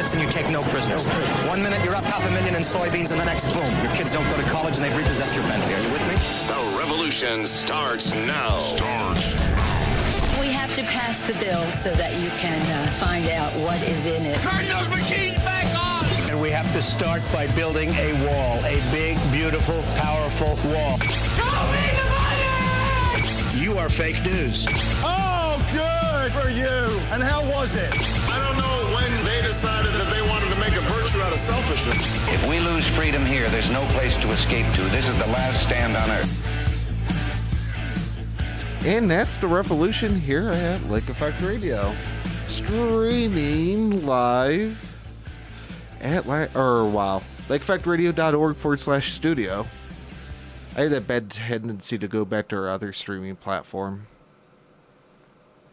hits and you take no prisoners. 1 minute you're up $500,000 in soybeans, and the next, boom, your kids don't go to college and they've repossessed your Bentley. Are you with me? The revolution starts now. We have to pass the bill so that you can find out what is in it. Turn those machines back on! And we have to start by building a wall, a big, beautiful, powerful wall. Show me the money! You are fake news. Oh, good for you. And how was it? I don't know when they decided that they wanted to make a virtue out of selfishness. If we lose freedom here, there's no place to escape to. This is the last stand on Earth. And that's the revolution here at Lake Effect Radio. Streaming live at lakeeffectradio.org/studio. I had that bad tendency to go back to our other streaming platform.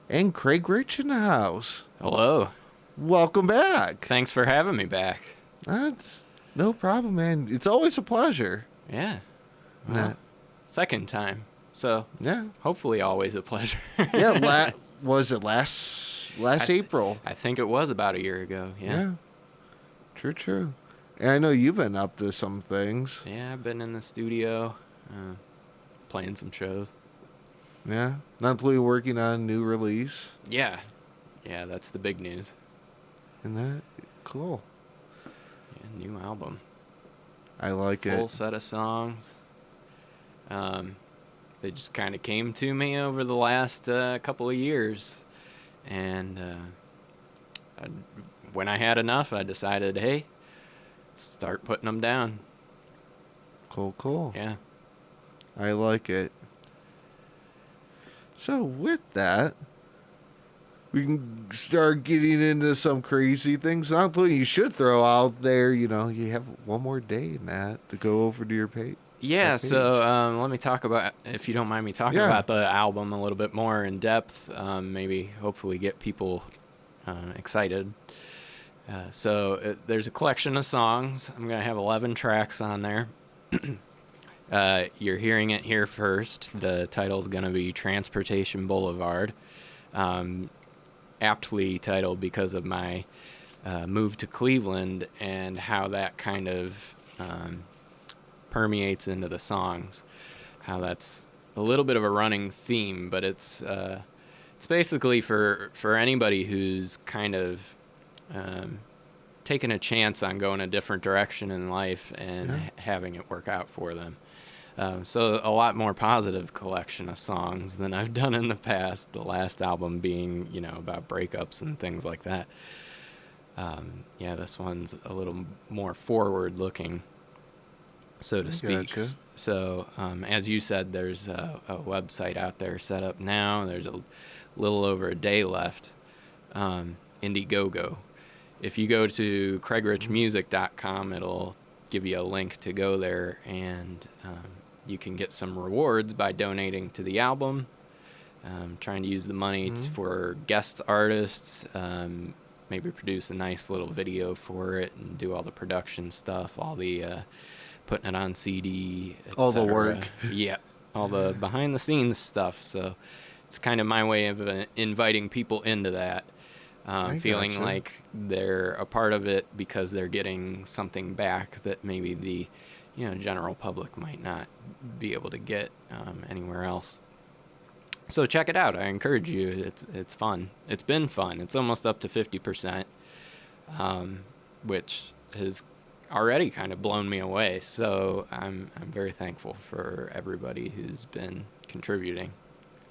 And Craig Rich in the house. Hello. Welcome back. Thanks for having me back. That's no problem, man. It's always a pleasure. Yeah. Well, second time. So, yeah. Hopefully always a pleasure. Yeah, was it last April? I think it was about a year ago, yeah. True. And I know you've been up to some things. Yeah, I've been in the studio, playing some shows. Yeah, not only working on a new release. Yeah, that's the big news. And that, cool. Yeah, new album. I like it. Full set of songs. They just kind of came to me over the last couple of years. And when I had enough, I decided, hey, start putting them down. Cool. Yeah. I like it. So with that, we can start getting into some crazy things. Not only you should throw out there, you have one more day in that to go over to your page. Yeah, so let me talk about, if you don't mind me talking about the album a little bit more in depth, maybe hopefully get people excited. So there's a collection of songs. I'm going to have 11 tracks on there. You're hearing it here first. The title is going to be Transportation Boulevard, aptly titled because of my move to Cleveland and how that kind of permeates into the songs, how that's a little bit of a running theme, but it's basically for anybody who's kind of taking a chance on going a different direction in life and having it work out for them. So a lot more positive collection of songs than I've done in the past, the last album being, about breakups and things like that. This one's a little more forward looking, so to speak. Gotcha. So, as you said, there's a website out there set up now. There's a little over a day left. Indiegogo. If you go to craigrich.music.com, it'll give you a link to go there, and you can get some rewards by donating to the album. Trying to use the money for guest artists, maybe produce a nice little video for it and do all the production stuff, all the putting it on CD, all the work. Yeah, all the behind the scenes stuff. So it's kind of my way of inviting people into that, feeling like they're a part of it because they're getting something back that maybe the general public might not be able to get anywhere else. So check it out. I encourage you. It's fun. It's been fun. It's almost up to 50%, which has already kind of blown me away. So I'm very thankful for everybody who's been contributing.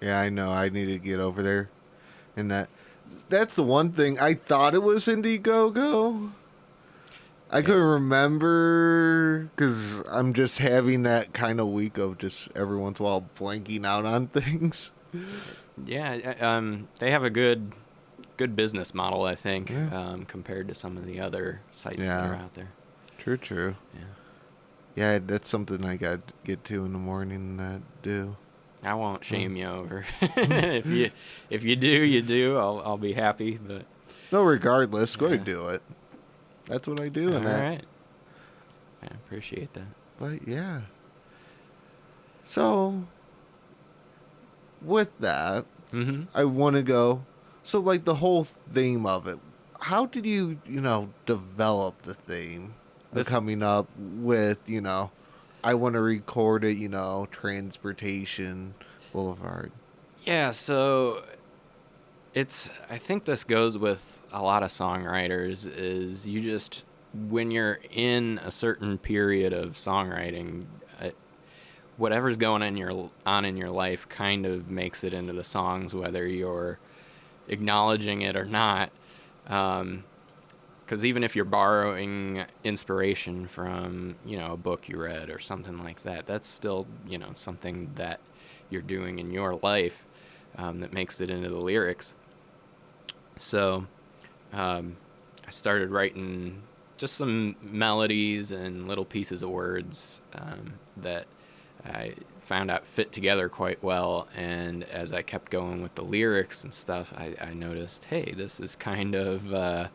Yeah, I know. I need to get over there. And that's the one thing. I thought it was Indiegogo. I couldn't remember because I'm just having that kind of week of just every once in a while blanking out on things. Yeah, they have a good business model, I think, compared to some of the other sites that are out there. True. Yeah, that's something I got to get to in the morning and do. I won't shame you over. If you do, you do. I'll be happy. But no, regardless, go ahead and do it. That's what I do. All right. I appreciate that. But yeah. So with that, I want to go. So like the whole theme of it, how did you, develop the theme? Coming up with, I want to record it, Transportation Boulevard. Yeah, so I think this goes with a lot of songwriters, is you just, when you're in a certain period of songwriting, whatever's going on in your life kind of makes it into the songs, whether you're acknowledging it or not. Because even if you're borrowing inspiration from, a book you read or something like that, that's still, something that you're doing in your life that makes it into the lyrics. So I started writing just some melodies and little pieces of words that I found out fit together quite well. And as I kept going with the lyrics and stuff, I noticed, hey, this is kind of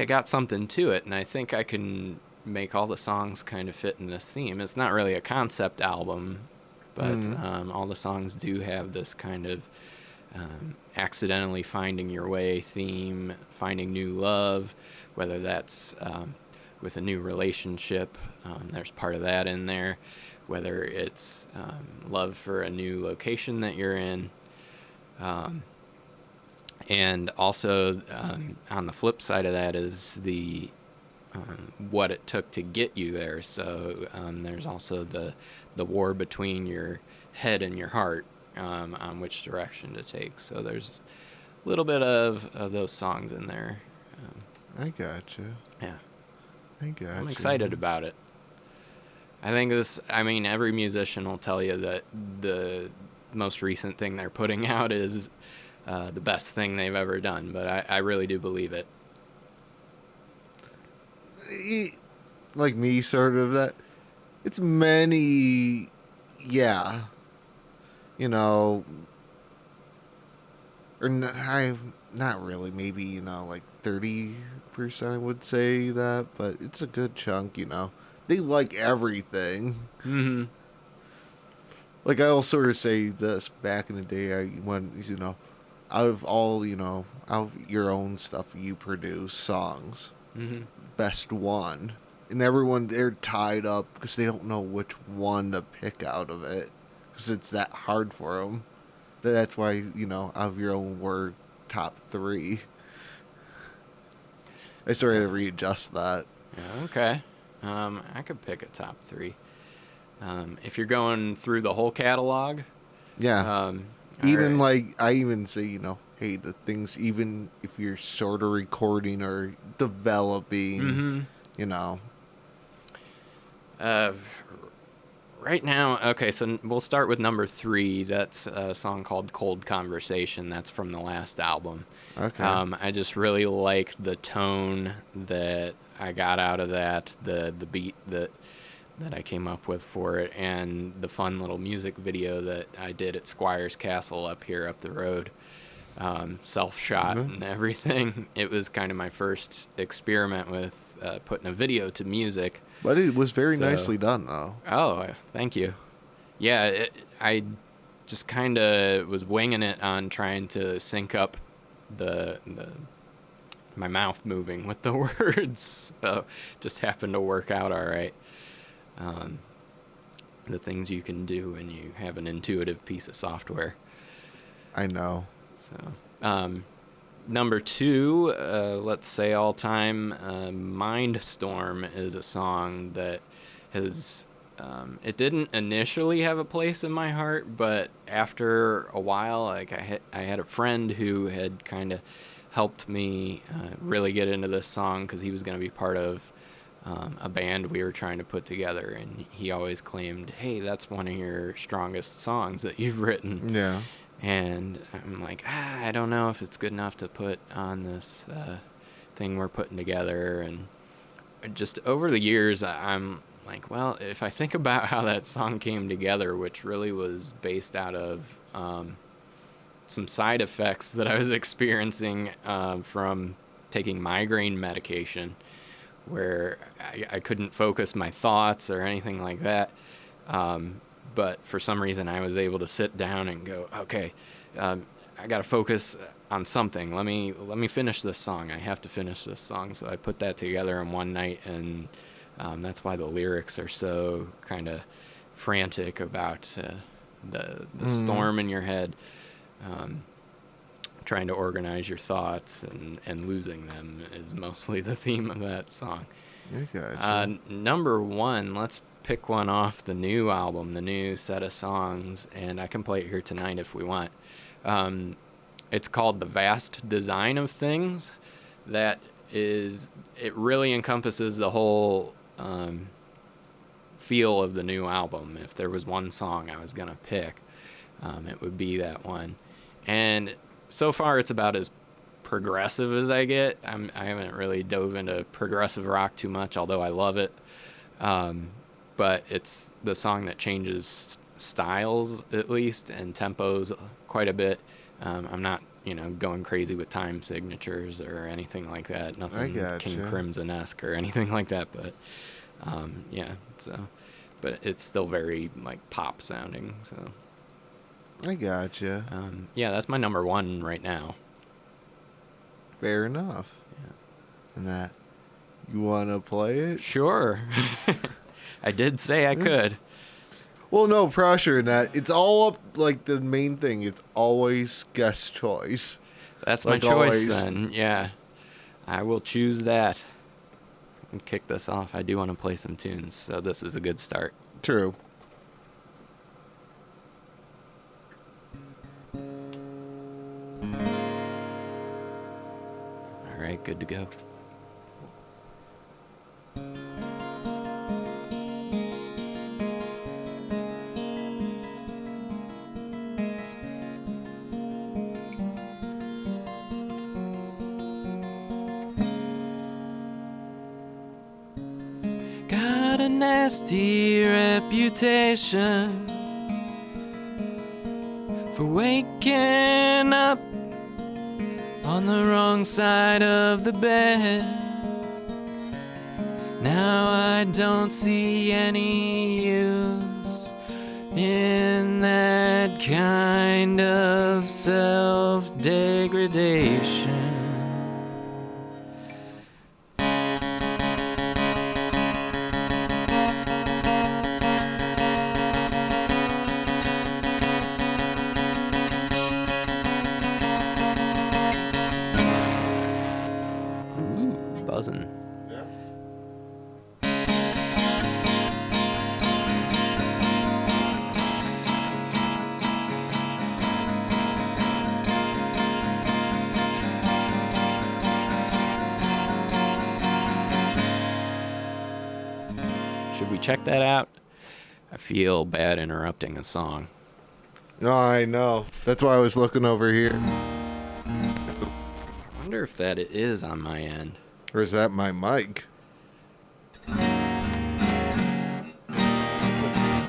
got something to it, and I think I can make all the songs kind of fit in this theme. It's not really a concept album, but all the songs do have this kind of accidentally finding your way theme, finding new love, whether that's with a new relationship, there's part of that in there, whether it's love for a new location that you're in. And also, on the flip side of that is the what it took to get you there. So there's also the war between your head and your heart on which direction to take. So there's a little bit of those songs in there. I gotcha. Yeah. I gotcha. I'm excited about it. I think every musician will tell you that the most recent thing they're putting out is the best thing they've ever done, but I really do believe it. Like me, sort of that. It's many, yeah. Or not really. Maybe like 30% I would say that, but it's a good chunk. They like everything. Mm-hmm. Like I'll sort of say this back in the day, when out of all, out of your own stuff you produce songs, best one. And everyone, they're tied up because they don't know which one to pick out of it. Because it's that hard for them. That's why, out of your own word, top 3. I started to readjust that. Yeah, okay. I could pick a top 3. If you're going through the whole catalog. Yeah. Even right. I even say, hey, the things, even if you're sort of recording or developing, Right now, okay, so we'll start with number 3. That's a song called Cold Conversation. That's from the last album. Okay. I just really like the tone that I got out of that, the beat that I came up with for it, and the fun little music video that I did at Squires Castle up the road. Self-shot and everything. It was kind of my first experiment with putting a video to music. But it was very nicely done, though. Oh, thank you. Yeah, I just kind of was winging it on trying to sync up my mouth moving with the words. So just happened to work out all right. The things you can do when you have an intuitive piece of software. I know. So, number 2, let's say all time, Mindstorm is a song that has, it didn't initially have a place in my heart, but after a while, like I had a friend who had kind of helped me really get into this song because he was going to be part of a band we were trying to put together, and he always claimed, hey, that's one of your strongest songs that you've written. Yeah. And I'm like, I don't know if it's good enough to put on this thing we're putting together. And just over the years, I'm like, well, if I think about how that song came together, which really was based out of some side effects that I was experiencing from taking migraine medication, where I couldn't focus my thoughts or anything like that. But for some reason, I was able to sit down and go, okay, I got to focus on something. Let me finish this song. I have to finish this song. So I put that together in one night, and that's why the lyrics are so kind of frantic about the storm in your head, trying to organize your thoughts and losing them is mostly the theme of that song. Gotcha. Number one, let's pick one off the new album, the new set of songs, and I can play it here tonight if we want. It's called The Vast Design of Things. It really encompasses the whole feel of the new album. If there was one song I was going to pick, it would be that one. And so far it's about as progressive as I get. I haven't really dove into progressive rock too much, although I love it. But it's the song that changes styles, at least, and tempos quite a bit. I'm not, going crazy with time signatures or anything like that. Nothing King Crimson-esque or anything like that. But but it's still very like pop sounding. So I gotcha. That's my number one right now. Fair enough. Yeah. And that, you want to play it? Sure. I did say I could. Well, no pressure in that. It's all up, like, the main thing. It's always guest choice. That's my choice then. Yeah. I will choose that. And kick this off. I do want to play some tunes, so this is a good start. True. All right, good to go. Got a nasty reputation for waking up on the wrong side of the bed. Now I don't see any use in that kind of self-degradation. Buzzing. Yeah. Should we check that out? I feel bad interrupting a song. No, I know. That's why I was looking over here. I wonder if that is on my end. Or is that my mic?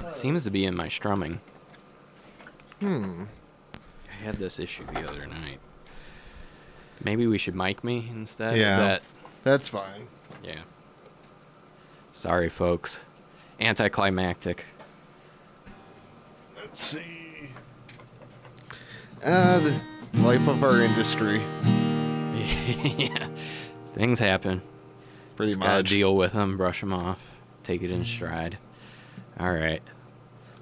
It seems to be in my strumming. I had this issue the other night. Maybe we should mic me instead? Yeah. That's fine. Yeah. Sorry, folks. Anticlimactic. Let's see. The life of our industry. Yeah. Things happen. Pretty Just gotta much. deal with them, brush them off, take it in stride. All right.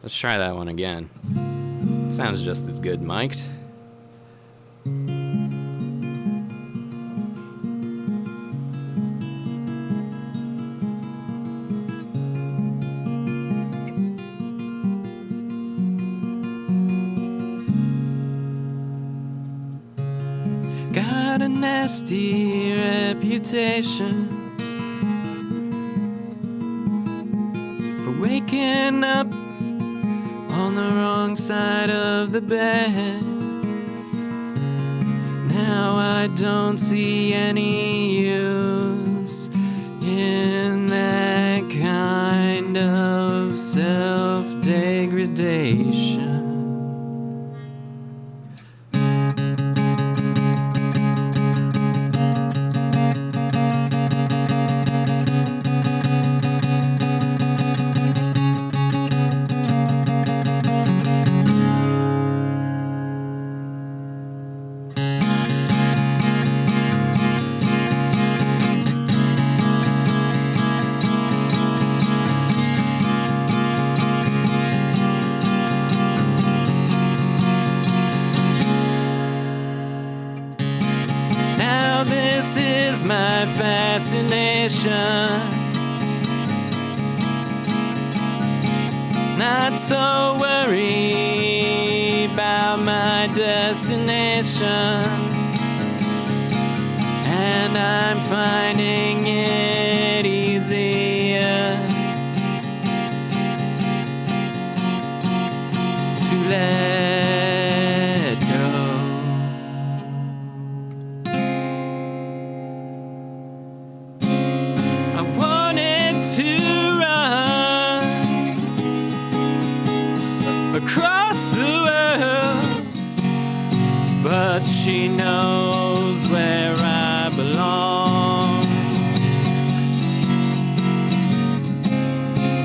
Let's try that one again. It sounds just as good mic'd. Got a nasty reputation for waking up on the wrong side of the bed. Now I don't see any use in that kind of self-degradation. lost my fascination. Not so worried about my destination, and I'm finding it easier to let go. I wanted to run across the world, but she knows where I belong.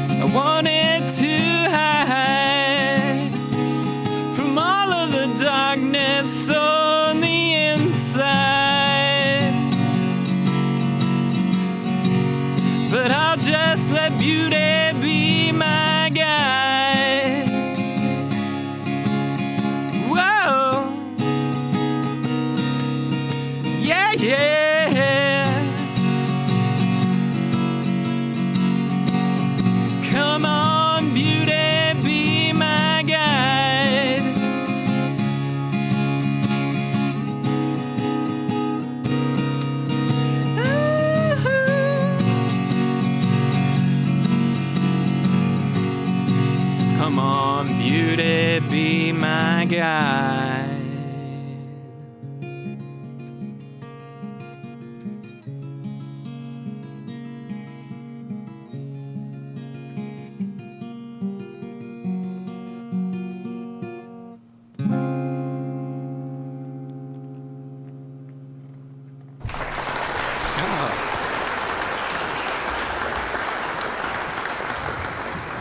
I wanted to hide from all of the darkness on the inside, but I'll just let beauty be my guide. Whoa, yeah, yeah. Come on, beauty, be my guide. Come on, beauty, be my guide.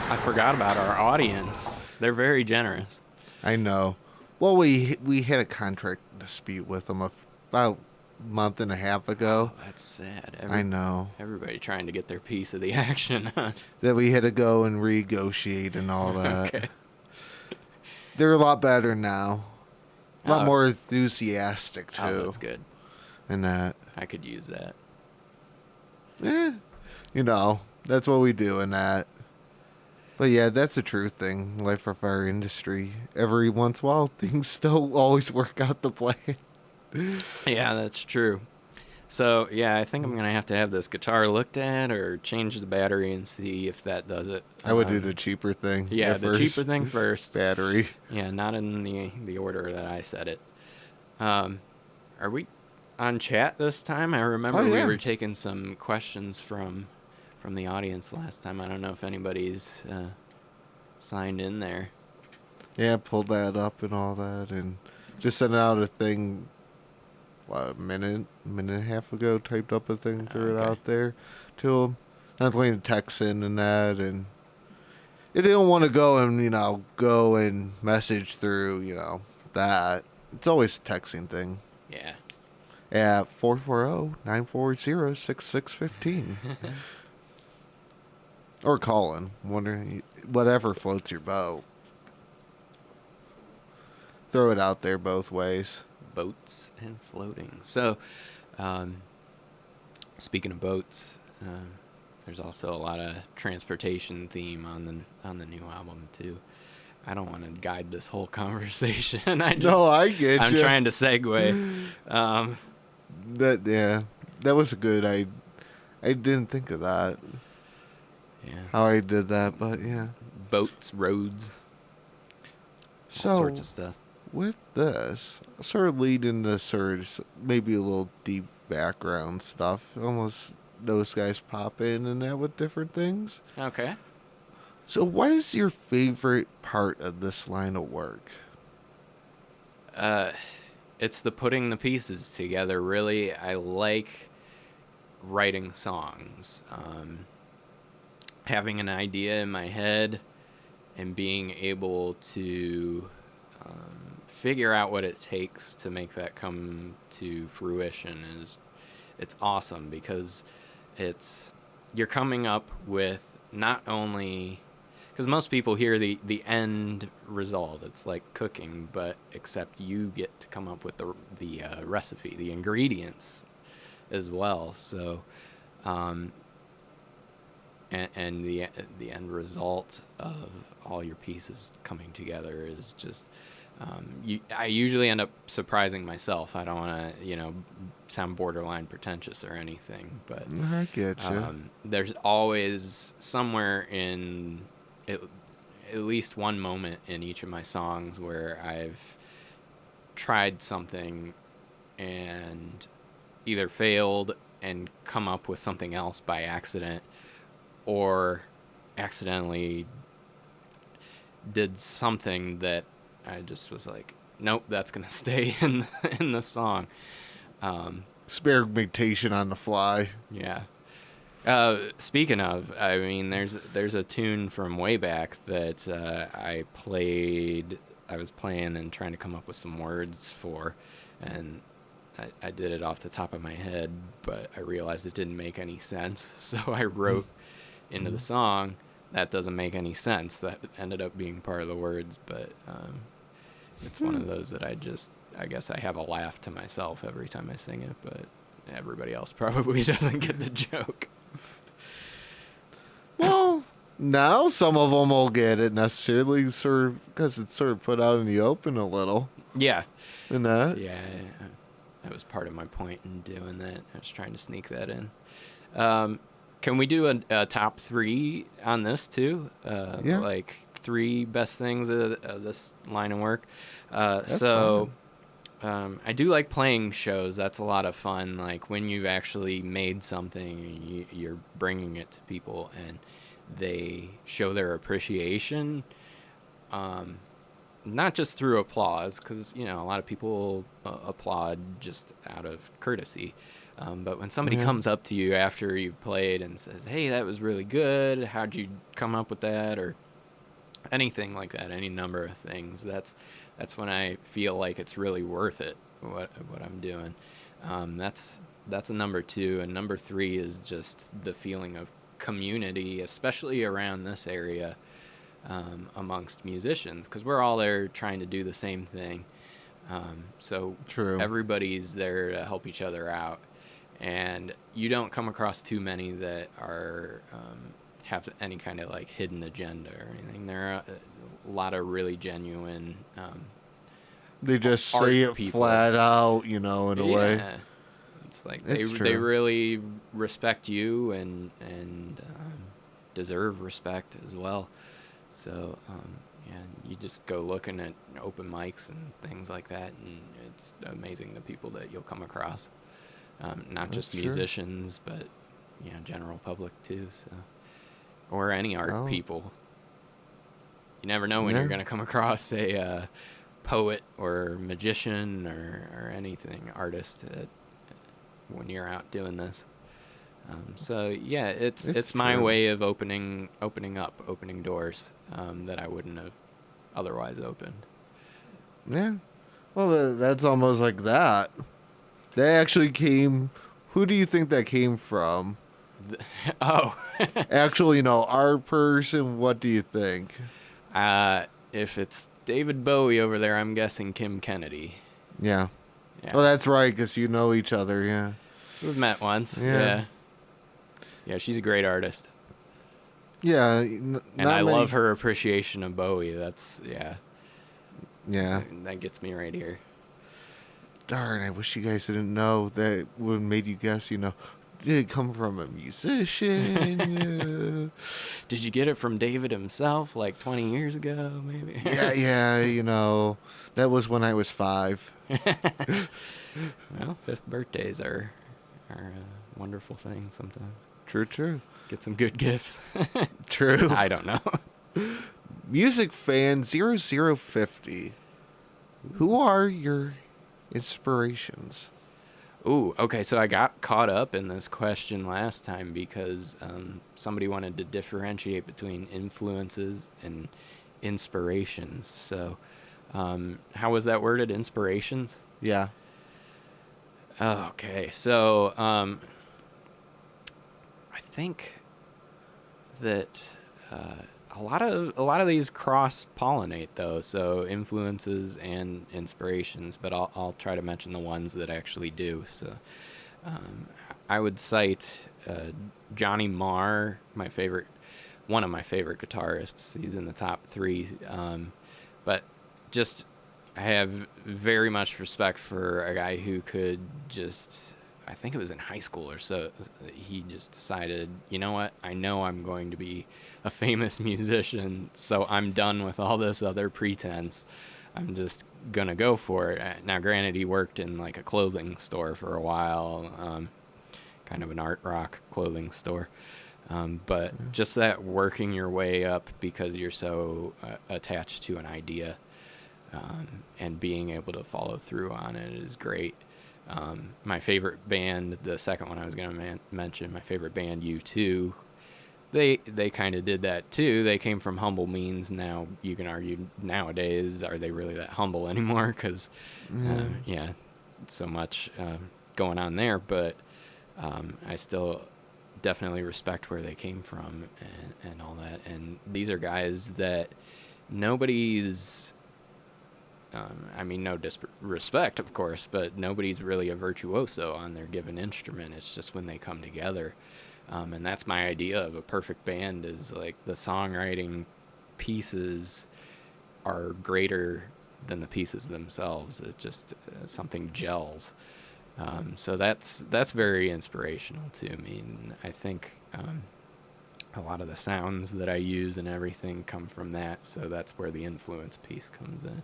I forgot about our audience. They're very generous. I know. Well, we had a contract dispute with them about a month and a half ago. Oh, that's sad. I know. Everybody trying to get their piece of the action. That we had to go and renegotiate and all that. Okay. They're a lot better now. A lot Oh. more enthusiastic, too. Oh, that's good. And that. I could use that. You know, that's what we do in that. But yeah, that's a true thing. Life of our industry. Every once in a while, things don't always work out the plan. Yeah, that's true. So, yeah, I think I'm going to have this guitar looked at or change the battery and see if that does it. I would do the cheaper thing. Yeah, at the first. cheaper thing first. Battery. Yeah, not in the order that I said it. Are we on chat this time? I remember we were taking some questions from the audience last time. I don't know if anybody's signed in there. Yeah, pulled that up and all that, and just sent out a thing. What, a minute and a half ago? Typed up a thing, threw it out there to them. Not playing texting and that, and if they don't want to go and message through that. It's always a texting thing. Yeah. At 440-940-6615. Or calling. Whatever floats your boat. Throw it out there both ways. Boats and floating. So, speaking of boats, there's also a lot of transportation theme on the new album too. I don't want to guide this whole conversation. I get you. I'm trying to segue. That was a good. I didn't think of that. Yeah. How I did that, but yeah. Boats, roads, So, all sorts of stuff. With this, sort of leading to sort of maybe a little deep background stuff. Almost those guys pop in and that with different things. Okay. So what is your favorite part of this line of work? It's the putting the pieces together, really. I like writing songs. Having an idea in my head and being able to figure out what it takes to make that come to fruition it's awesome, because you're coming up with not only, because most people hear the end result, it's like cooking, but except you get to come up with the recipe, the ingredients, as well. So, and the end result of all your pieces coming together is just I usually end up surprising myself. I don't want to sound borderline pretentious or anything, but I get you. There's always somewhere in at least one moment in each of my songs where I've tried something and either failed and come up with something else by accident, or accidentally did something that I just was like, nope, that's gonna stay in the song. Experimentation on the fly. Yeah. Speaking of, I mean, there's a tune from way back that I was playing and trying to come up with some words for, and I did it off the top of my head, but I realized it didn't make any sense, so I wrote into the song, that doesn't make any sense. That ended up being part of the words, but it's one of those that I guess I have a laugh to myself every time I sing it, but everybody else probably doesn't get the joke. Well, now some of them will get it necessarily, because it's sort of put out in the open a little. Yeah. In that. Yeah, that was part of my point in doing that. I was trying to sneak that in. Can we do a top 3 on this too? Yeah. Like 3 best things of this line of work. I do like playing shows. That's a lot of fun. Like when you've actually made something, you're bringing it to people and they show their appreciation. Not just through applause, because a lot of people applaud just out of courtesy. But when somebody comes up to you after you've played and says, "Hey, that was really good. How'd you come up with that?" or anything like that, any number of things, that's when I feel like it's really worth it, what I'm doing. That's a number 2, and number 3 is just the feeling of community, especially around this area, amongst musicians, because we're all there trying to do the same thing. So True. Everybody's there to help each other out, and you don't come across too many that are have any kind of like hidden agenda or anything. There are a lot of really genuine They just art say it people. flat out, in a way. It's like It's they true. really respect you and deserve respect as well. So you just go looking at open mics and things like that, and it's amazing the people that you'll come across. Not just true. musicians, but general public too. So, or any art people. You never know when you're going to come across a poet or magician or anything, artist, when you're out doing this. So yeah, it's my true. way of opening doors that I wouldn't have otherwise opened. Yeah. Well, that's almost like that. That actually came... Who do you think that came from? Oh. Actually, our person, what do you think? If it's David Bowie over there, I'm guessing Kim Kennedy. Yeah. Yeah. Well, that's right, because you know each other, yeah. We've met once. Yeah. Yeah, she's a great artist. Yeah. And I love her appreciation of Bowie. That's, Yeah. that gets me right here. Darn, I wish you guys didn't know that would made you guess, did it come from a musician? Did you get it from David himself like 20 years ago, maybe? Yeah, that was when I was 5. Well, 5th birthdays are a wonderful thing sometimes. True. Get some good gifts. True. I don't know. Music fan 0050. Who are your inspirations? Ooh, okay, so I got caught up in this question last time because somebody wanted to differentiate between influences and inspirations. So how was that worded? Inspirations? Yeah. Okay, so I think that a lot of these cross-pollinate though, so influences and inspirations. But I'll try to mention the ones that actually do. So I would cite Johnny Marr, one of my favorite guitarists. He's in the top 3. But just I have very much respect for a guy who could just, I think it was in high school or so, he just decided, you know what, I know I'm going to be a famous musician, so I'm done with all this other pretense. I'm just going to go for it. Now, granted, he worked in like a clothing store for a while, kind of an art rock clothing store. But just that working your way up because you're so attached to an idea, and being able to follow through on it is great. My favorite band, the second one I was going to mention, my favorite band, U2, they kind of did that too. They came from humble means. Now you can argue nowadays, are they really that humble anymore? Because, so much going on there. But I still definitely respect where they came from and all that. And these are guys that nobody's, no disrespect, of course, but nobody's really a virtuoso on their given instrument. It's just when they come together. And that's my idea of a perfect band, is like the songwriting pieces are greater than the pieces themselves. It just something gels. So that's very inspirational to me. And I think a lot of the sounds that I use and everything come from that. So that's where the influence piece comes in.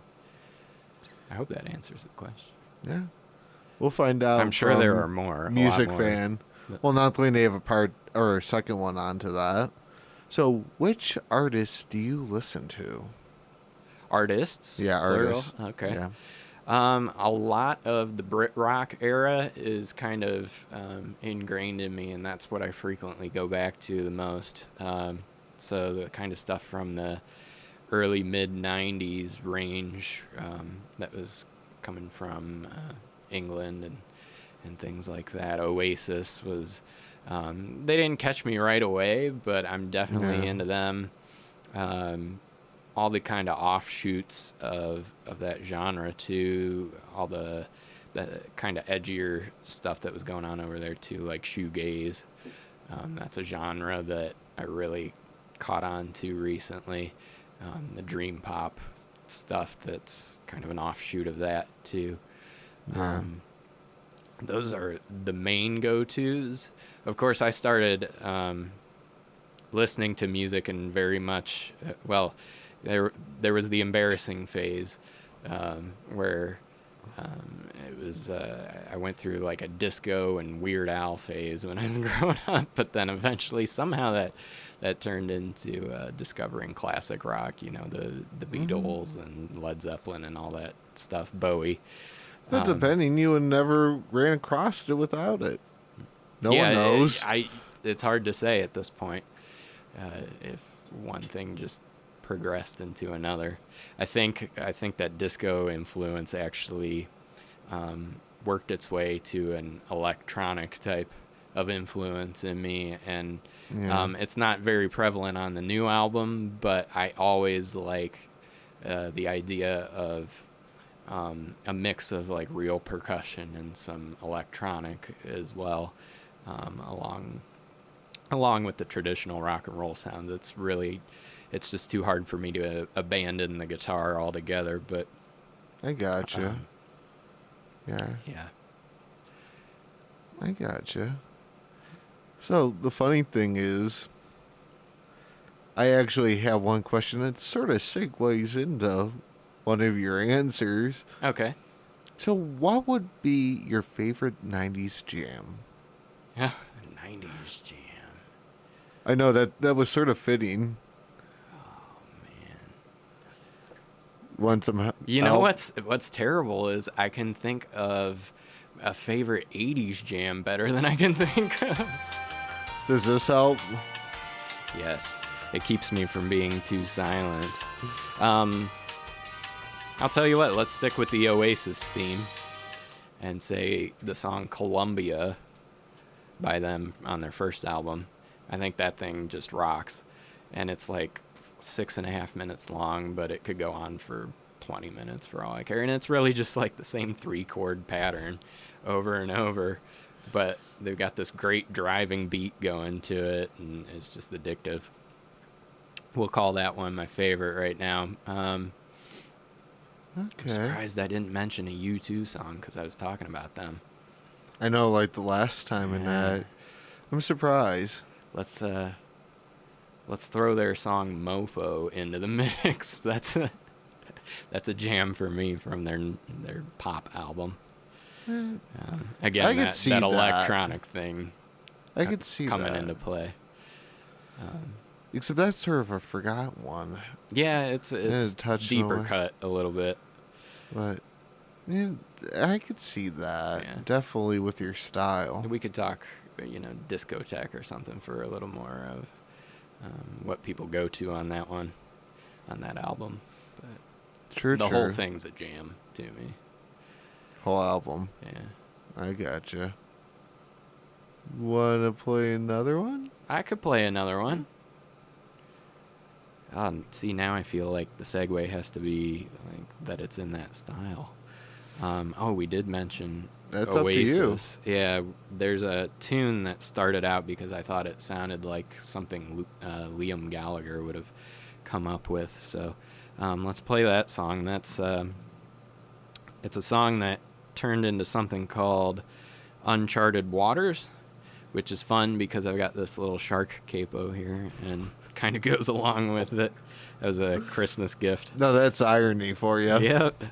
I hope that answers the question. Yeah. We'll find out. I'm sure there are more. Music more. fan. Well, not only they have a part or a second one onto that. So, which artists do you listen to? Artists? Yeah, artists. Plural? Okay. Yeah. A lot of the Brit rock era is kind of ingrained in me, and that's what I frequently go back to the most. So the kind of stuff from the early mid-90s range that was coming from England and things like that. Oasis was, they didn't catch me right away, but I'm definitely into them. All the kind of offshoots of that genre too, all the kind of edgier stuff that was going on over there too, like shoegaze. That's a genre that I really caught on to recently. The dream pop stuff, that's kind of an offshoot of that too. Those are the main go-tos. Of course, I started listening to music and very much, there was the embarrassing phase where it was, I went through like a disco and Weird Al phase when I was growing up, but then eventually somehow that turned into discovering classic rock, the Beatles and Led Zeppelin and all that stuff, Bowie. But depending, you would never ran across it without it. No one knows. It's hard to say at this point if one thing just progressed into another. I think that disco influence actually worked its way to an electronic type of influence in me, and it's not very prevalent on the new album, but I always like the idea of a mix of like real percussion and some electronic as well, along with the traditional rock and roll sounds. It's just too hard for me to abandon the guitar altogether, but I gotcha. Yeah. I gotcha. So the funny thing is, I actually have one question that sort of segues into one of your answers. Okay. So what would be your favorite 90s jam? 90s jam. I know that was sort of fitting. Want some help? You know what's terrible is I can think of a favorite 80s jam better than I can think of. Does this help? Yes. It keeps me from being too silent. I'll tell you what, let's stick with the Oasis theme and say the song Columbia by them on their first album. I think that thing just rocks. And it's like 6.5 minutes long, but it could go on for 20 minutes for all I care. And it's really just like the same 3-chord pattern over and over. but they've got this great driving beat going to it, and it's just addictive. We'll call that one my favorite right now. I'm surprised I didn't mention a U2 song because I was talking about them. I know, like the last time in that. I'm surprised. Let's throw their song "Mofo" into the mix. That's a jam for me from their pop album. Again, that electronic thing. I could see coming that into play. Except that's sort of a forgotten one. Yeah, it's deeper away. cut a little bit. But yeah, I could see that. Yeah. Definitely with your style. We could talk, discotheque or something for a little more of what people go to on that one, on that album. But the whole thing's a jam to me. Whole album. Yeah. I gotcha. Wanna play another one? I could play another one. See, now I feel like the segue has to be like that it's in that style. We did mention That's Oasis. up to you. Yeah, there's a tune that started out because I thought it sounded like something Liam Gallagher would have come up with. So let's play that song. It's a song that turned into something called Uncharted Waters, which is fun because I've got this little shark capo here and kind of goes along with it as a Christmas gift. No, that's irony for you. Yep.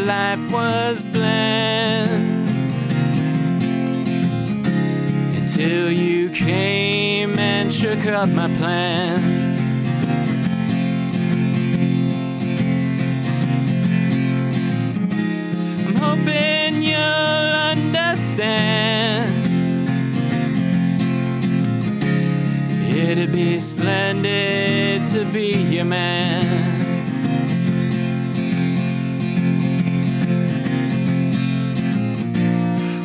Life was bland until you came and shook up my plans. I'm hoping you'll understand. It'd be splendid to be your man.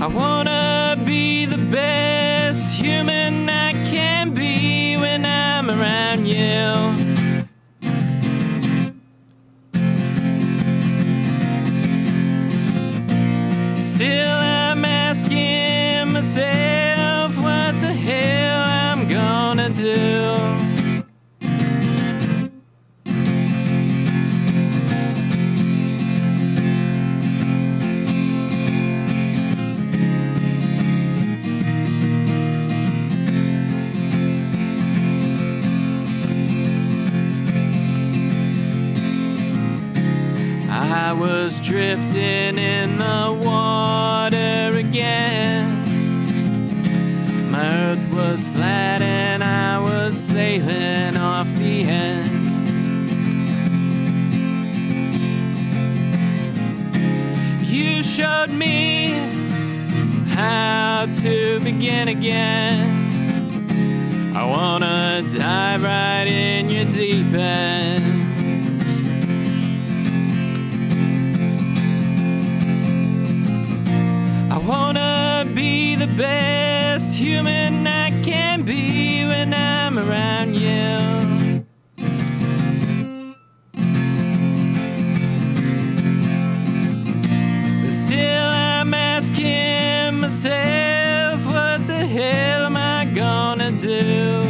I wanna be the best human I can be when I'm around you. Still I'm asking myself what the hell I'm gonna do. I was drifting in the water again. My earth was flat and I was sailing off the end. You showed me how to begin again. I wanna dive right in your deep end. I wanna be the best human I can be when I'm around you. But still I'm asking myself, what the hell am I gonna do?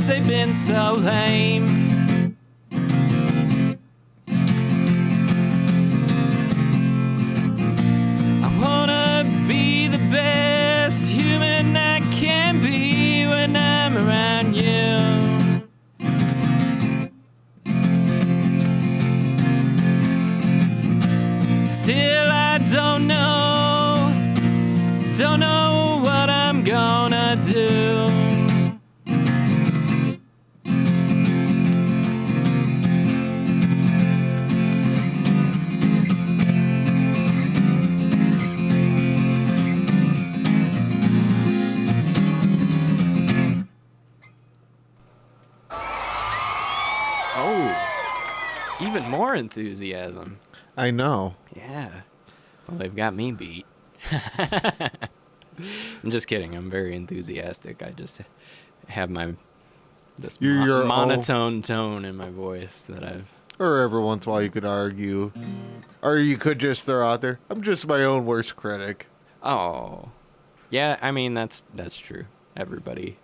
they've been so lame. I wanna be the best human I can be when I'm around you. Still I don't know what I'm gonna do. Oh, even more enthusiasm. I know. Yeah. Well, they've got me beat. I'm just kidding. I'm very enthusiastic. I just have this Your monotone tone in my voice that I've... Or every once in a while you could argue. Or you could just throw out there, I'm just my own worst critic. Oh. Yeah, I mean, that's true. Everybody.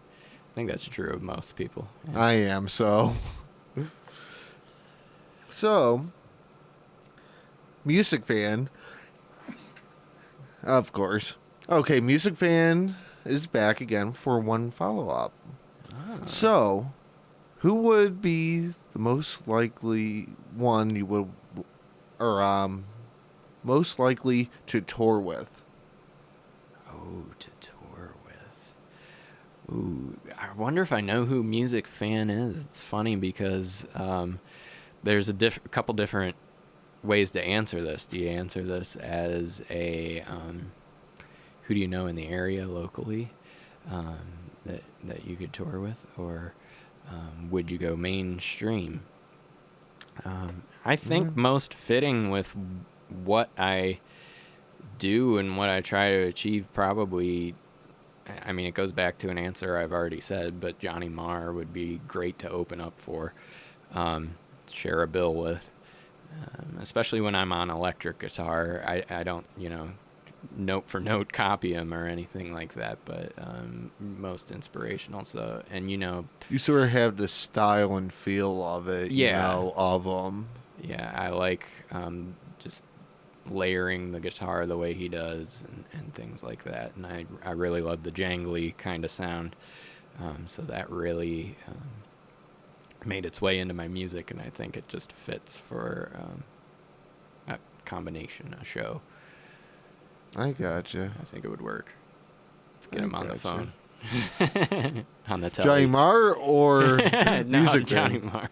I think that's true of most people. Yeah. I am, so. So, Music Fan. Of course. Okay, Music Fan is back again for one follow-up. So, who would be the most likely one you would, or most likely to tour with? Oh, to tour with. Ooh, I wonder if I know who Music Fan is. It's funny because there's a couple different ways to answer this. Do you answer this as a who do you know in the area locally that you could tour with, or would you go mainstream? I think most fitting with what I do and what I try to achieve, probably, I mean, it goes back to an answer I've already said, but Johnny Marr would be great to open up for, share a bill with, especially when I'm on electric guitar. I don't, note for note copy him or anything like that, but most inspirational. So, and you sort of have the style and feel of it, of them. Yeah, I like just layering the guitar the way he does and things like that. And I really love the jangly kind of sound. So that really made its way into my music, and I think it just fits for a combination, a show. I gotcha. I think it would work. Let's get him on the phone. On the telly. Johnny Marr or no, Music Johnny Fan? Marr.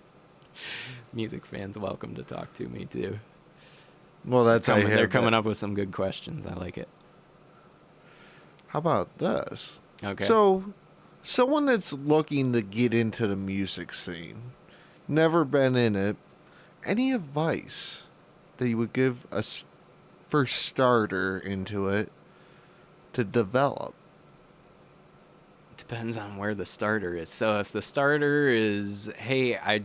Music fans welcome to talk to me too. Well, that's how they're coming up with some good questions. I like it. How about this? Okay. So, someone that's looking to get into the music scene, never been in it, any advice that you would give us first starter into it to develop? Depends on where the starter is. So if the starter is, hey, I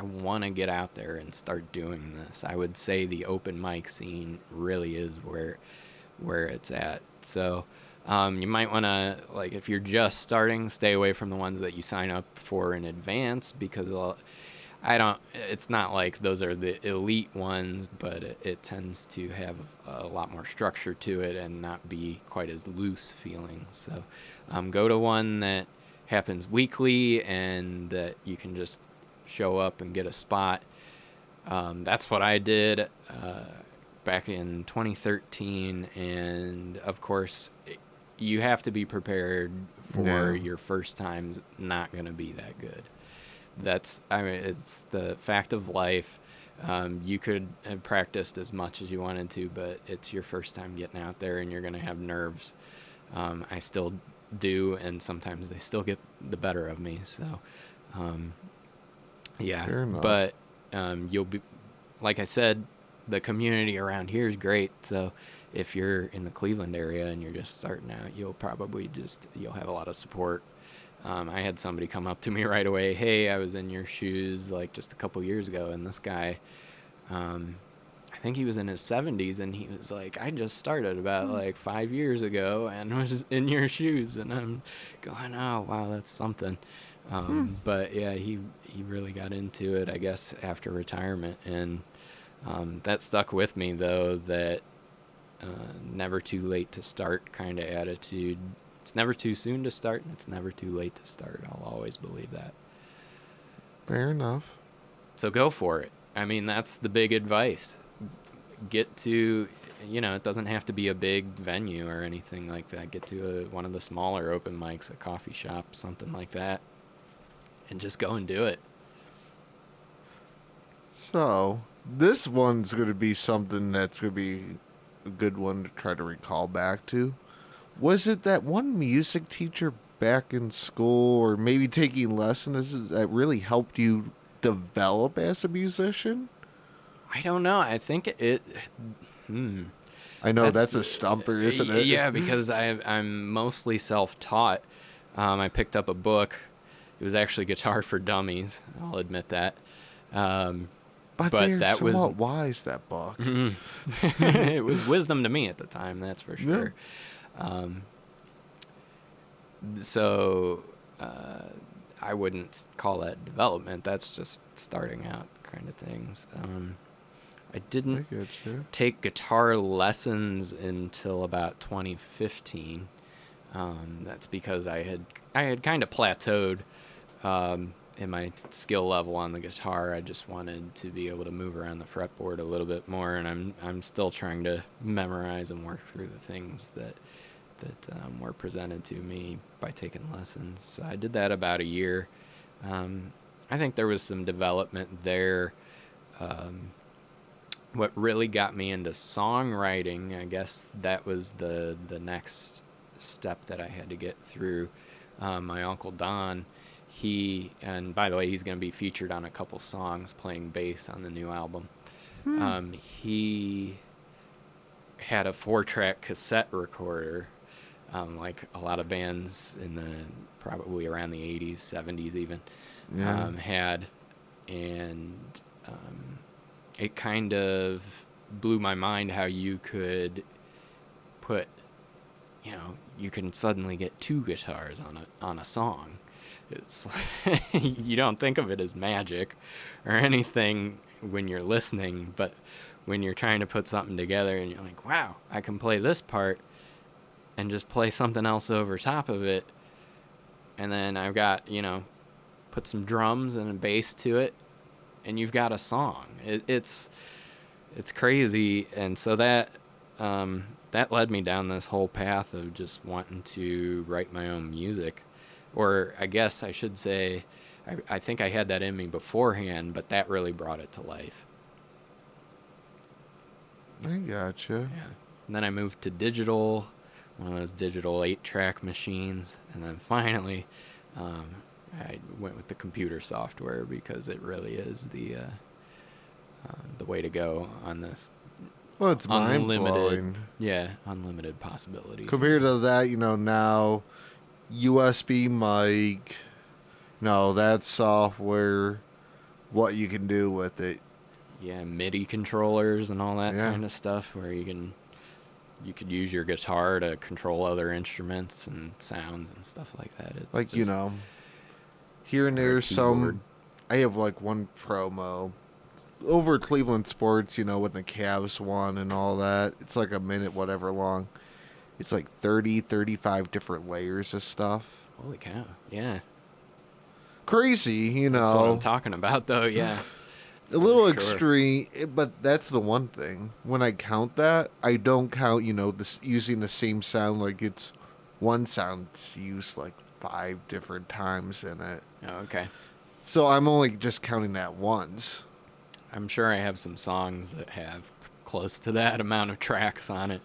want to get out there and start doing this, I would say the open mic scene really is where it's at. So you might want to, like, if you're just starting, stay away from the ones that you sign up for in advance, because it's not like those are the elite ones, but it tends to have a lot more structure to it and not be quite as loose feeling. So go to one that happens weekly and that you can just show up and get a spot. That's what I did back in 2013. And of course, you have to be prepared for your first time's not going to be that good. It's the fact of life. You could have practiced as much as you wanted to, but it's your first time getting out there and you're going to have nerves. I still do, and sometimes they still get the better of me. So, yeah, but you'll be, like I said, the community around here is great. So if you're in the Cleveland area and you're just starting out, you'll have a lot of support. I had somebody come up to me right away. Hey, I was in your shoes like just a couple years ago, and this guy, I think he was in his 70s, and he was like, I just started about like 5 years ago and was in your shoes. And I'm going, oh, wow, that's something. But yeah, he really got into it, I guess, after retirement, and that stuck with me though. That never too late to start kind of attitude. It's never too soon to start, and it's never too late to start. I'll always believe that. Fair enough. So go for it. I mean, that's the big advice. Get to, it doesn't have to be a big venue or anything like that. Get to one of the smaller open mics, a coffee shop, something like that, and just go and do it. So, this one's going to be something that's going to be a good one to try to recall back to. Was it that one music teacher back in school, or maybe taking lessons, that really helped you develop as a musician? I don't know. I think I know that's a stumper, isn't it? Yeah, because I'm mostly self-taught. I picked up a book. It was actually Guitar for Dummies. I'll admit that. But that was somewhat wise, that book. It was wisdom to me at the time, that's for sure. Yeah. So I wouldn't call that development. That's just starting out kind of things. I didn't take guitar lessons until about 2015. That's because I had kind of plateaued in my skill level on the guitar. I just wanted to be able to move around the fretboard a little bit more, and I'm still trying to memorize and work through the things that were presented to me by taking lessons. So I did that about a year. I think there was some development there. What really got me into songwriting, I guess that was the next step that I had to get through. My Uncle Don, and by the way, he's going to be featured on a couple songs playing bass on the new album. He had a 4-track cassette recorder, like a lot of bands in probably around the 80s, 70s even, had, and it kind of blew my mind how you could put, you can suddenly get 2 guitars on a song. It's you don't think of it as magic or anything when you're listening, but when you're trying to put something together and you're like, wow, I can play this part and just play something else over top of it, and then I've got, put some drums and a bass to it, and you've got a song. It's crazy. And so that led me down this whole path of just wanting to write my own music. Or I guess I should say, I think I had that in me beforehand, but that really brought it to life. I gotcha. Yeah. And then I moved to digital, one of those digital 8-track machines. And then finally, I went with the computer software because it really is the way to go on this. Well, it's mind-blowing. Yeah, unlimited possibilities. Compared to that, now USB mic, that software, what you can do with it. Yeah, MIDI controllers and all that kind of stuff, where you could use your guitar to control other instruments and sounds and stuff like that. It's like, here and there some, I have like one promo over Cleveland Sports, with the Cavs one and all that. It's like a minute, whatever long. It's like 30, 35 different layers of stuff. Holy cow. Yeah. Crazy, That's what I'm talking about, though, yeah. A little extreme, but that's the one thing. When I count that, I don't count, using the same sound. Like, it's one sound used like 5 different times in it. Oh, okay. So I'm only just counting that once. I'm sure I have some songs that have close to that amount of tracks on it.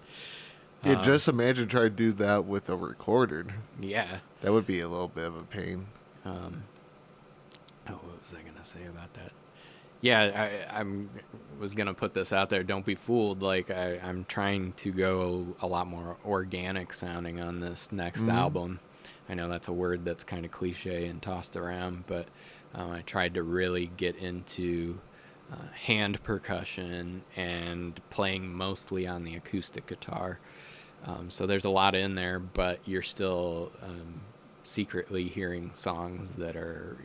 Yeah, just imagine trying to do that with a recorder. Yeah. That would be a little bit of a pain. What was I going to say about that? Yeah, I was going to put this out there. Don't be fooled. Like, I'm trying to go a lot more organic sounding on this next album. I know that's a word that's kind of cliche and tossed around, but I tried to really get into hand percussion and playing mostly on the acoustic guitar. So there's a lot in there, but you're still secretly hearing songs that are,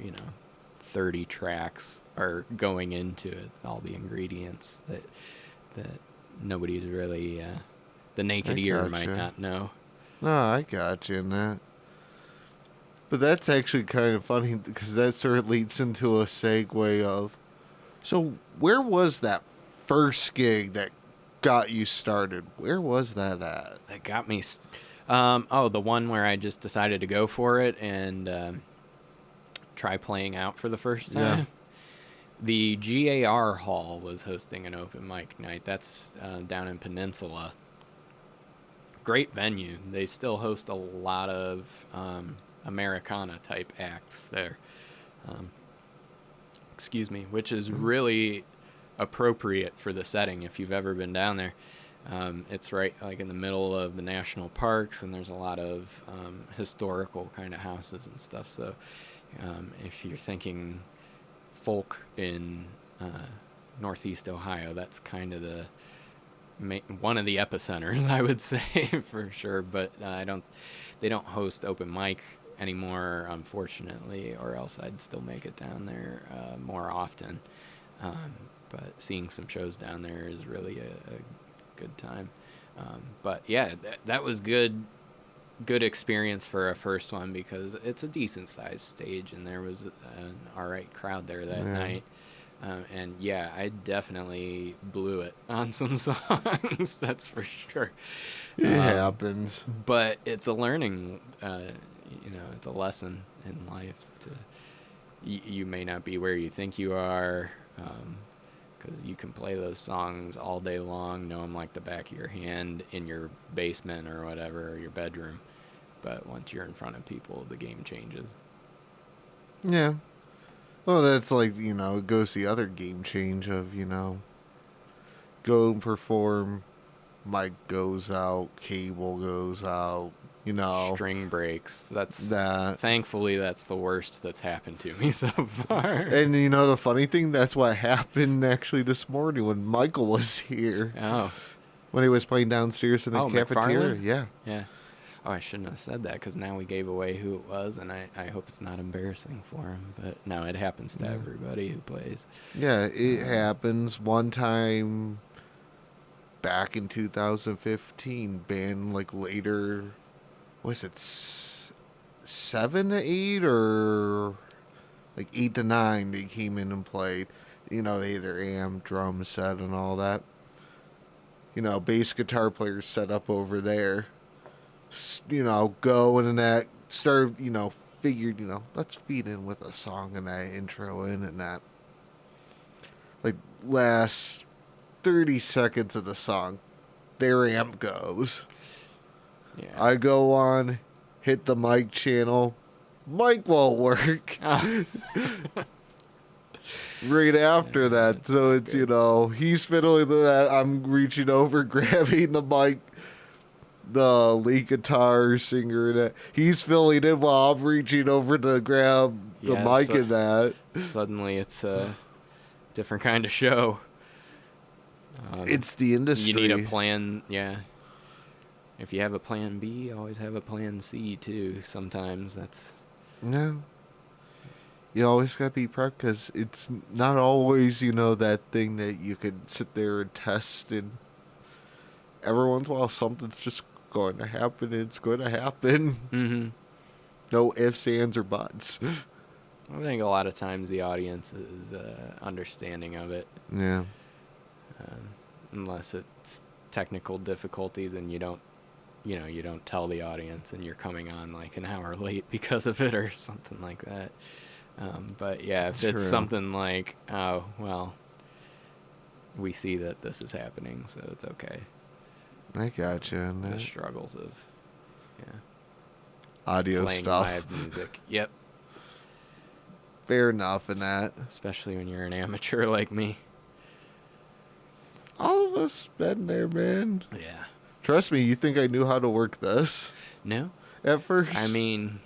30 tracks are going into it, all the ingredients that nobody's really, the naked ear might not know. No, I got you in that. But that's actually kind of funny because that sort of leads into a segue of, so where was that first gig that got you started? Where was that at? That got me. The one where I just decided to go for it and try playing out for the first time. Yeah. The GAR Hall was hosting an open mic night. That's down in Peninsula. Great venue. They still host a lot of Americana type acts there. Which is really appropriate for the setting if you've ever been down there. It's right like in the middle of the national parks, and there's a lot of historical kind of houses and stuff. So if you're thinking folk in Northeast Ohio, that's kind of one of the epicenters, I would say, for sure. But they don't host open mic anymore, unfortunately, or else I'd still make it down there more often. But seeing some shows down there is really a good time. But yeah, that was good experience for a first one because it's a decent sized stage and there was an alright crowd there that night. And yeah, I definitely blew it on some songs, that's for sure. It happens. But it's a learning, it's a lesson in life. You may not be where you think you are, because you can play those songs all day long, know them like the back of your hand in your basement or whatever, or your bedroom. But once you're in front of people, the game changes. Yeah. Well, that's like, it goes the other game change of, go and perform, mic goes out, cable goes out, String breaks. Thankfully, that's the worst that's happened to me so far. And the funny thing, that's what happened actually this morning when Michael was here. Oh. When he was playing downstairs in the cafeteria. McFarland? Yeah. Yeah. Oh, I shouldn't have said that because now we gave away who it was, and I hope it's not embarrassing for him. But no, it happens to everybody who plays. Yeah, it happens. One time back in 2015, band later, was it 7 to 8 or 8 to 9? They came in and played. They either amp, drum set, and all that. Bass guitar players set up over there. Go and that started, figured, let's feed in with a song and that intro in and that. Last 30 seconds of the song, their amp goes. Yeah. I go on, hit the mic channel, mic won't work. Oh. Right after that, so it's, he's fiddling to that, I'm reaching over, grabbing the mic. The lead guitar singer that he's filling in while I'm reaching over to grab the mic and that. Suddenly it's a different kind of show. It's the industry. You need a plan, yeah. If you have a plan B, always have a plan C too. Sometimes that's... No. You always gotta be prepped because it's not always, that thing that you could sit there and test, and every once in a while something's just going to happen. It's going to happen. Mm-hmm. No ifs, ands, or buts. I think a lot of times the audience is understanding of it. Yeah. Unless it's technical difficulties and you don't tell the audience and you're coming on an hour late because of it or something like that. But yeah, if it's something like, oh, well, we see that this is happening, so it's okay. I gotcha. The struggles of, audio playing stuff. Live music. Yep. Fair enough in that. Especially when you're an amateur like me. All of us been there, man. Yeah. Trust me, you think I knew how to work this? No. At first? I mean...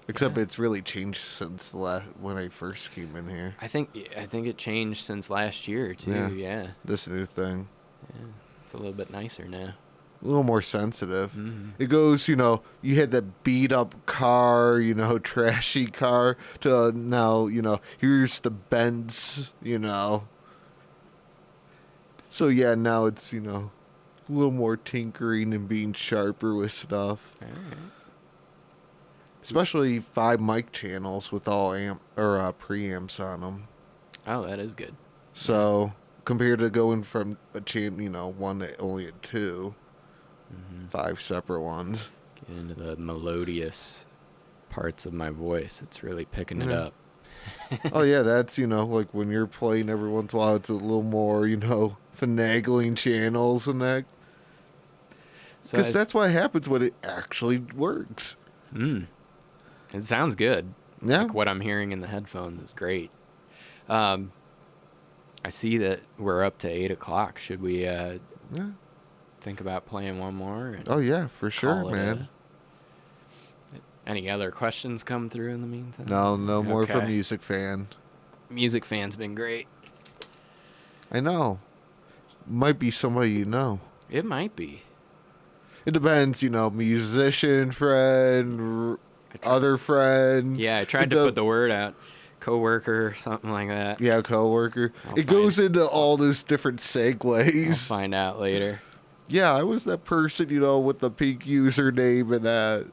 Except it's really changed since when I first came in here. I think it changed since last year, too, yeah. This new thing. Yeah. It's a little bit nicer now. a little more sensitive. It goes, you know, you had that beat up car, you know, trashy car, to now, you know, here's the Benz, you know. So yeah, now it's, you know, a little more tinkering and being sharper with stuff. All right. Especially 5 mic channels with all preamps on them. Oh, that is good. So compared to going from a you know, one to only a 2, 5 separate ones. Get into the melodious parts of my voice. It's really picking it Yeah. up. Oh yeah, that's, you know, like when you're playing every once in a while, it's a little more, you know, finagling channels and that. So Because that's what happens when it actually works. it sounds good. Yeah. Like what I'm hearing in the headphones is great. I see that we're up to 8 o'clock. Should we Yeah. think about playing one more? And Oh yeah, for sure, call it man. Any other questions come through in the meantime? No more from Okay. Music Fan. Music Fan's been great. I know. Might be somebody you know. It might be. It depends, you know, musician friend, other friend. Yeah, I tried to put the word out. Coworker, something like that. Yeah, coworker. I'll It goes into all those different I'll segues. find out later. Yeah, I was that person, you know, with the pink username and that.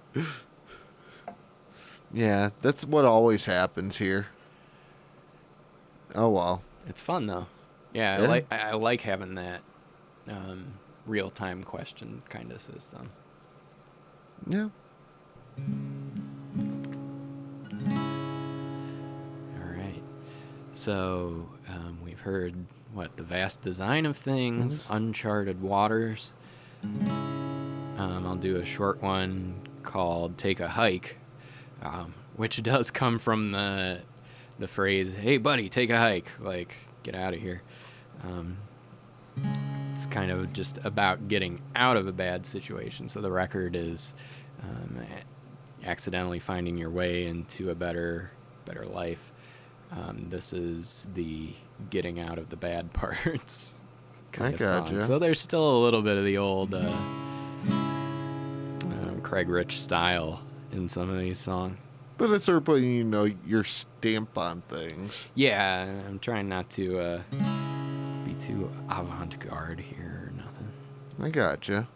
Yeah, that's what always happens here. Oh well. It's fun though. Yeah, Yeah. I like having that real time question kind of system. Yeah. All right. So we've heard the vast design of things, uncharted waters. I'll do a short one called "Take a Hike," which does come from the phrase "Hey, buddy, take a hike." Like, get out of here. It's kind of just about getting out of a bad situation. So the record is accidentally finding your way into a better life. This is the getting out of the bad parts kind of song. gotcha. So there's still a little bit of the old Craig Rich style in some of these songs. But it's sort of putting, you know, your stamp on things. Yeah, I'm trying not to be too avant-garde here or nothing. I gotcha.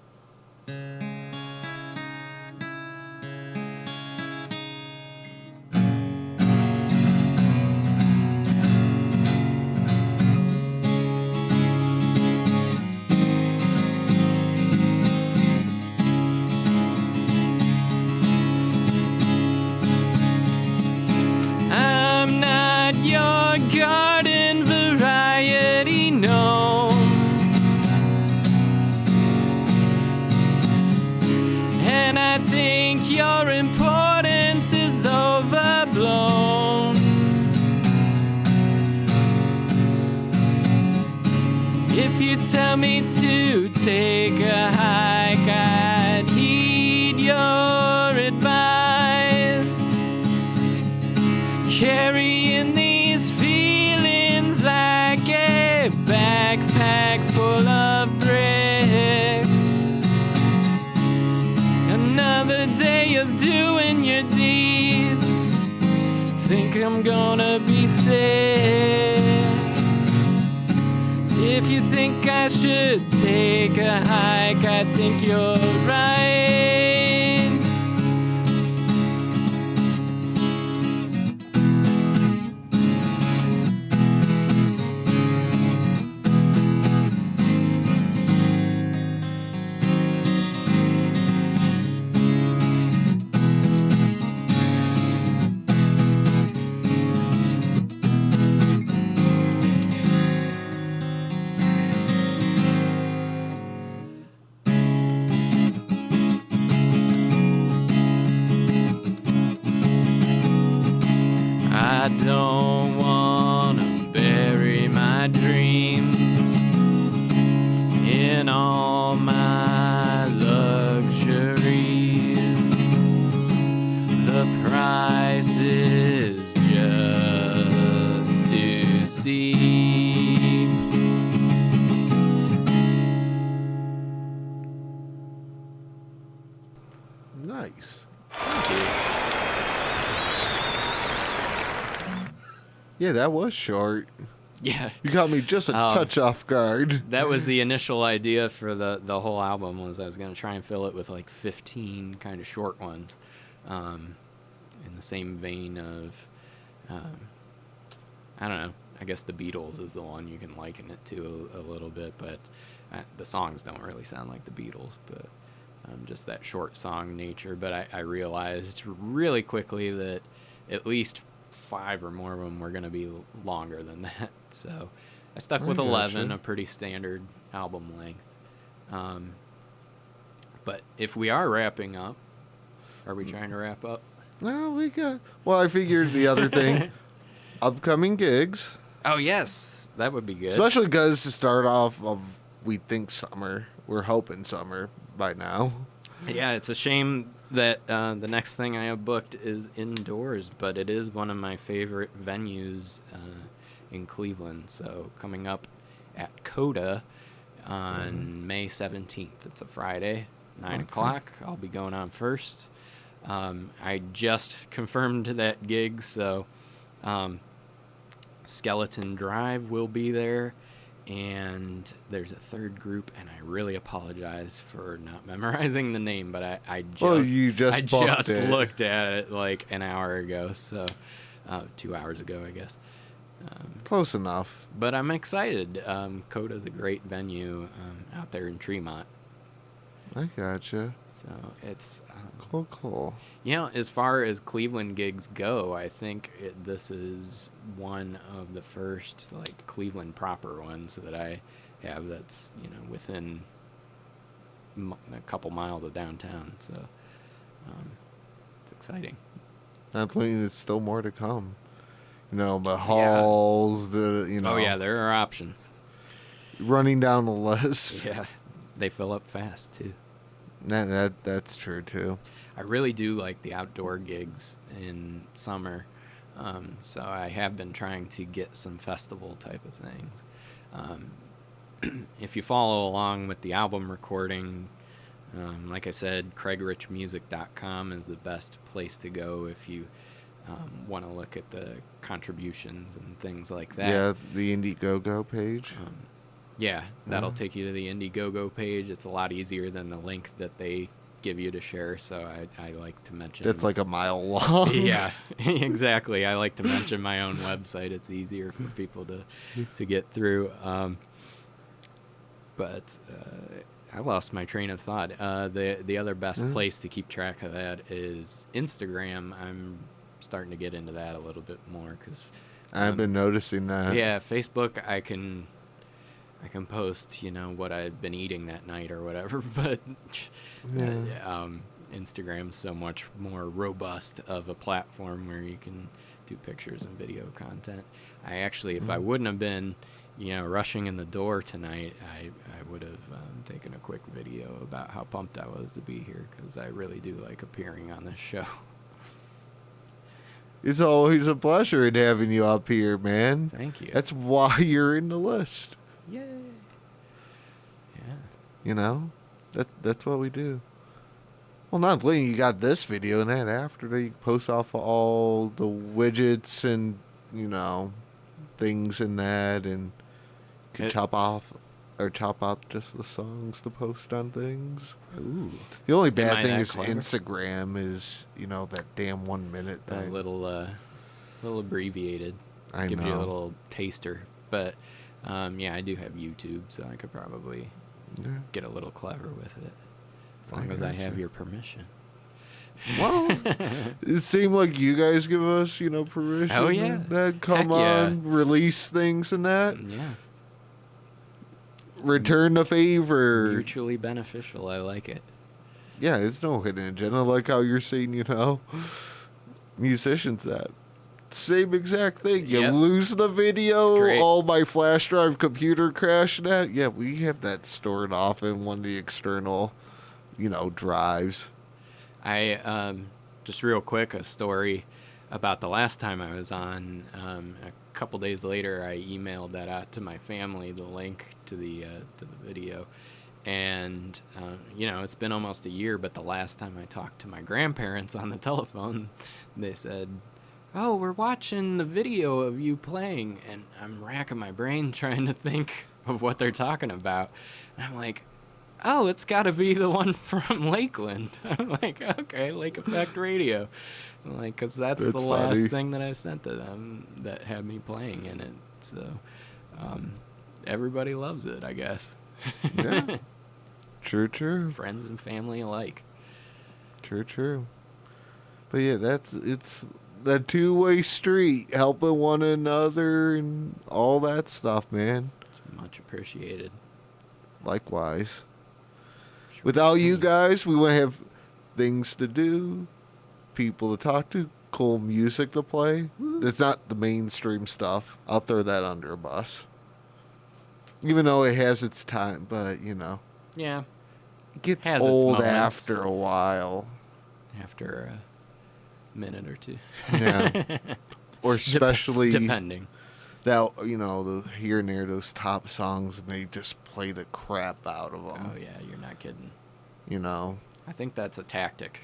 I'm not your garden variety, no. And I think your importance is overblown. If you tell me to take a hike, I'd heed your advice. Carrying these feelings like a backpack full of bricks. Another day of doing your deeds. Think I'm gonna be sick. If you think I should take a hike, I think you're right. I don't wanna bury my dreams in all my luxuries. The price is just too steep. Yeah, that was short. Yeah. You got me just a touch off guard. That was the initial idea for the whole album, was I was going to try and fill it with like 15 kind of short ones, in the same vein of, I don't know, I guess the Beatles is the one you can liken it to a little bit, but the songs don't really sound like the Beatles, but just that short song nature. But I realized really quickly that at least 5 or more of them were going to be longer than that. So I stuck with 11, a pretty standard album length. But if we are wrapping up, are we trying to wrap up? No, well, I figured the other thing, upcoming gigs. Oh, yes. That would be good. Especially because to start off we think summer. We're hoping summer by now. Yeah, it's a shame that the next thing I have booked is indoors, but it is one of my favorite venues in Cleveland. So coming up at Coda on May 17th. It's a Friday, 9 o'clock. I'll be going on first. I just confirmed that gig, so Skeleton Drive will be there. And there's a third group, and I really apologize for not memorizing the name, but I just looked at it like an hour ago, so 2 hours ago, I guess. Close enough. But I'm excited. Coda's a great venue out there in Tremont. I gotcha. So it's cool. You know, as far as Cleveland gigs go, I think this is one of the first like Cleveland proper ones that I have. That's within a couple miles of downtown. So it's exciting. I think there's still more to come. The halls, Oh yeah, there are options. Running down the list. Yeah, they fill up fast too. That's true too. I really do like the outdoor gigs in summer, so I have been trying to get some festival type of things. If you follow along with the album recording, like I said, CraigRichMusic.com is the best place to go if you want to look at the contributions and things like that. Yeah, the Indiegogo page. Yeah, that'll take you to the Indiegogo page. It's a lot easier than the link that they give you to share, so I like to mention... That's like a mile long. Yeah, exactly. I like to mention my own website. It's easier for people to get through. But I lost my train of thought. The other best place to keep track of that is Instagram. I'm starting to get into that a little bit more because... I've been noticing that. Yeah, Facebook, I can post, what I've been eating that night or whatever, but Instagram's so much more robust of a platform where you can do pictures and video content. I actually, if I wouldn't have been, rushing in the door tonight, I would have taken a quick video about how pumped I was to be here, because I really do like appearing on this show. It's always a pleasure in having you up here, man. Thank you. That's why you're in the list. Yay. Yeah. That's what we do. Well, not only you got this video and that after that, you post off all the widgets and, things in that, and you can chop out just the songs to post on things. Ooh. The only bad thing is clever? Instagram is, that damn 1 minute thing. A little abbreviated. I Gives know. you a little taster. But, I do have YouTube, so I could probably get a little clever with it. As long as I have your permission. Well, it seemed like you guys give us, permission. Oh, yeah. That come on, release things and that. Yeah. Return the favor. Mutually beneficial. I like it. Yeah, it's no hidden agenda. Like how you're saying, musicians that. Same exact thing. You lose the video, all my flash drive computer crashed that. Yeah, we have that stored off in one of the external, drives. I, just real quick, a story about the last time I was on. A couple days later, I emailed that out to my family, the link to the video. And, it's been almost a year, but the last time I talked to my grandparents on the telephone, they said, oh, we're watching the video of you playing, and I'm racking my brain trying to think of what they're talking about. And I'm like, oh, it's got to be the one from Lakeland. I'm like, okay, Lake Effect Radio. I'm like, because that's the funny. last thing that I sent to them that had me playing in it. So everybody loves it, I guess. Yeah. True. Friends and family alike. True. But yeah, it's the two-way street, helping one another and all that stuff, man. It's much appreciated. Likewise. Without you guys, we wouldn't have things to do, people to talk to, cool music to play. It's not the mainstream stuff. I'll throw that under a bus. Even though it has its time, but, you know. Yeah. It gets Has its old moments. after a while. After a minute or two. Yeah. Or especially depending. that, you know, here and there, those top songs, and they just play the crap out of them. Oh, yeah, you're not kidding. You know. I think that's a tactic.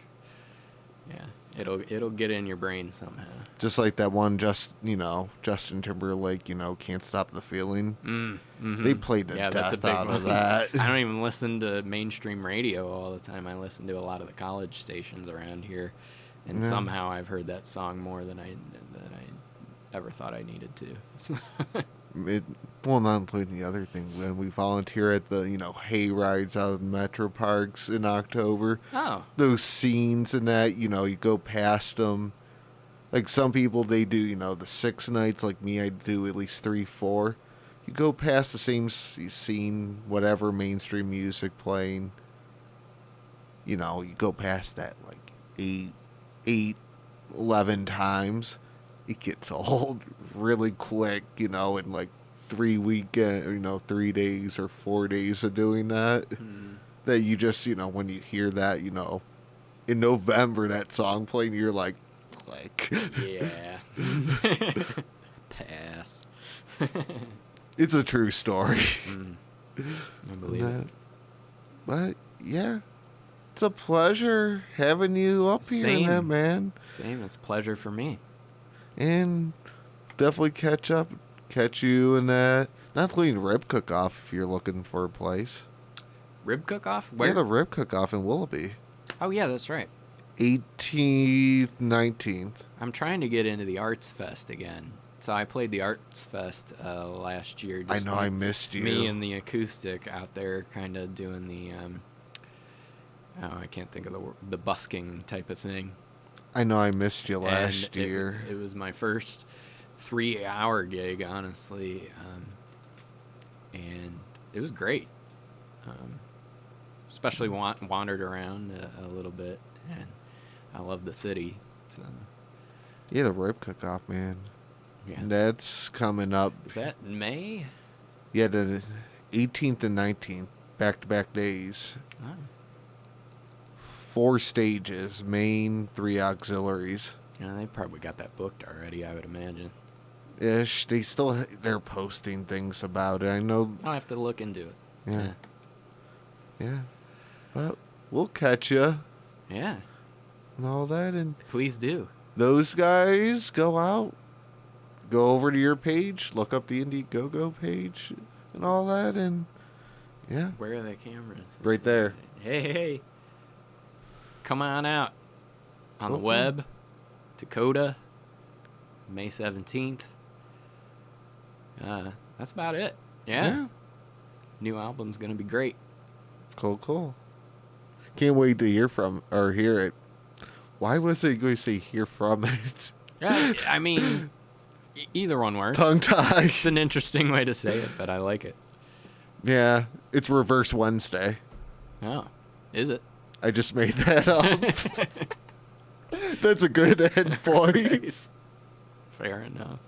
Yeah, it'll get in your brain somehow. Just like that one, Justin Timberlake, Can't Stop the Feeling. Mm-hmm. They played the that's a death big out one. of that. I don't even listen to mainstream radio all the time. I listen to a lot of the college stations around here, and somehow I've heard that song more than I ever thought I needed to. Not including the other thing, when we volunteer at the, hay rides out of Metro Parks in October. Oh. Those scenes and that, you go past them. Like some people, they do, the 6 nights. Like me, I do at least 3, 4. You go past the same scene, whatever mainstream music playing. You go past that like 8, 11 times. It gets old really quick, in like 3 weekend, 3 days or 4 days of doing that. That you just, when you hear that, in November, that song playing, you're like, click. Yeah. Pass. It's a true story. I believe it. But yeah, it's a pleasure having you up here, Same. that man. Same. It's a pleasure for me. And definitely catch you in that. Not including Rib Cook-Off if you're looking for a place. Rib Cook-Off? Where? Yeah, the Rib Cook-Off in Willoughby. Oh, yeah, that's right. 18th, 19th. I'm trying to get into the Arts Fest again. So I played the Arts Fest last year. I know, I missed you. Me and the acoustic out there kind of doing the, I can't think of the busking type of thing. I know, I missed you last year. It was my first 3-hour gig, honestly. And it was great. Especially wandered around a little bit, and I love the city. So. Yeah, the Rib Cook-Off, man. Yeah. That's coming up. Is that in May? Yeah, the 18th and 19th, back-to-back days. Oh. 4 stages, main, 3 auxiliaries. Yeah, they probably got that booked already, I would imagine. Ish. They're posting things about it. I know. I'll have to look into it. Yeah. But we'll catch you. Yeah. And all that. And please do. Those guys, go out. Go over to your page. Look up the Indiegogo page and all that. And yeah. Where are the cameras? Right there. Hey. Come on out. On the web. Dakota. May 17th. That's about it. Yeah. New album's going to be great. Cool. Can't wait to hear it. Why was it going to say hear from it? Yeah, I mean, either one works. Tongue-tied. It's an interesting way to say it, but I like it. Yeah, it's Reverse Wednesday. Oh, is it? I just made that up. That's a good end point. Fair enough.